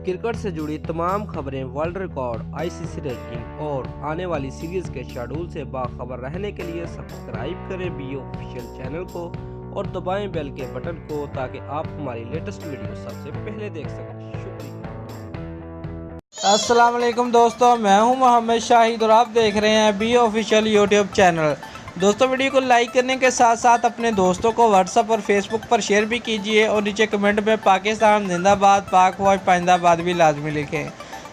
Cricket से जुड़ी तमाम खबरें, वर्ल्ड रिकॉर्ड, आईसीसी रैंकिंग और आने वाली सीरीज के शेड्यूल से बाखबर रहने के लिए सब्सक्राइब करें बी ऑफिशियल चैनल को और दबाएं बेल के बटन को ताकि आप हमारी लेटेस्ट वीडियो सबसे पहले देख सकें। शुक्रिया। अस्सलाम वालेकुम दोस्तों, मैं हूं मोहम्मद शाहिद और आप देख रहे हैं बी ऑफिशियल यूट्यूब चैनल। दोस्तों, वीडियो को लाइक करने के साथ साथ अपने दोस्तों को व्हाट्सएप और फेसबुक पर शेयर भी कीजिए और नीचे कमेंट में पाकिस्तान जिंदाबाद, पाक फौज पाइंदाबाद भी लाजमी लिखें।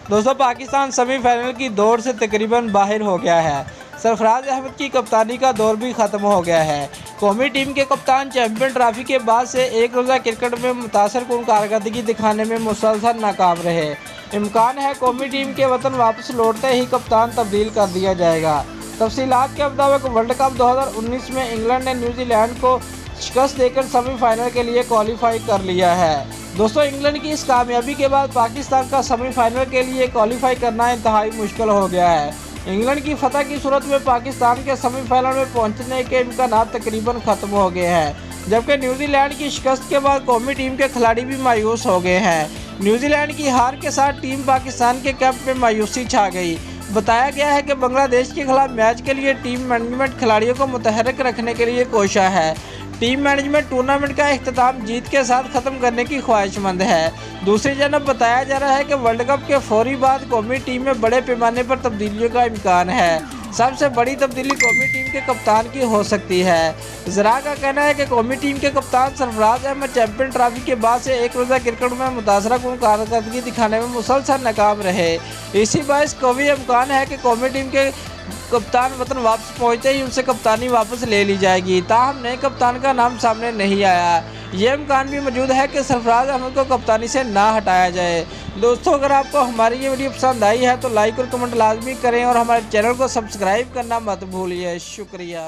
दोस्तों, पाकिस्तान सेमीफाइनल की दौड़ से तकरीबन बाहर हो गया है। सरफराज अहमद की कप्तानी का दौर भी ख़त्म हो गया है। कौमी टीम के कप्तान चैंपियन ट्रॉफी के बाद से एक रोज़ा क्रिकेट में मुतासरकुन कारकर्दगी दिखाने में मुसलसल नाकाम रहे। इम्कान है कौमी टीम के वतन वापस लौटते ही कप्तान तब्दील कर दिया जाएगा। तफसीलात के मुताबिक वर्ल्ड कप 2019 में इंग्लैंड ने न्यूजीलैंड को शिकस्त देकर सेमीफाइनल के लिए क्वालिफाई कर लिया है। दोस्तों, इंग्लैंड की इस कामयाबी के बाद पाकिस्तान का सेमीफाइनल के लिए क्वालिफाई करना इंतहाई मुश्किल हो गया है। इंग्लैंड की फतह की सूरत में पाकिस्तान के सेमीफाइनल में पहुंचने के इम्कान तकरीबन ख़त्म हो गए हैं, जबकि न्यूजीलैंड की शिकस्त के बाद कौमी टीम के खिलाड़ी भी मायूस हो गए हैं। न्यूजीलैंड की हार के साथ टीम पाकिस्तान के कैंप में मायूसी छा गई। बताया गया है कि बांग्लादेश के खिलाफ मैच के लिए टीम मैनेजमेंट खिलाड़ियों को मुतहर्रिक रखने के लिए कोशा है। टीम मैनेजमेंट टूर्नामेंट का इख्तिताम जीत के साथ ख़त्म करने की ख्वाहिशमंद है। दूसरी जानब बताया जा रहा है कि वर्ल्ड कप के फौरी बाद कौमी टीम में बड़े पैमाने पर तब्दीलियों का इम्कान है। सबसे बड़ी तब्दीली कौमी टीम के कप्तान की हो सकती है। ज़रा का कहना है कि कौमी टीम के कप्तान सरफराज अहमद चैंपियन ट्रॉफी के बाद से एक रोज़ा क्रिकेट में मुतासरकुन कारकर्दगी दिखाने में मुसलसल नाकाम रहे। इसी बायस कभी इम्कान है कि कौमी टीम के कप्तान वतन वापस पहुंचते ही उनसे कप्तानी वापस ले ली जाएगी। ताहम नए कप्तान का नाम सामने नहीं आया। ये इम्कान भी मौजूद है कि सरफराज अहमद को कप्तानी से ना हटाया जाए। दोस्तों, अगर आपको हमारी ये वीडियो पसंद आई है तो लाइक और कमेंट लाजमी करें और हमारे चैनल को सब्सक्राइब करना मत भूलिए। शुक्रिया।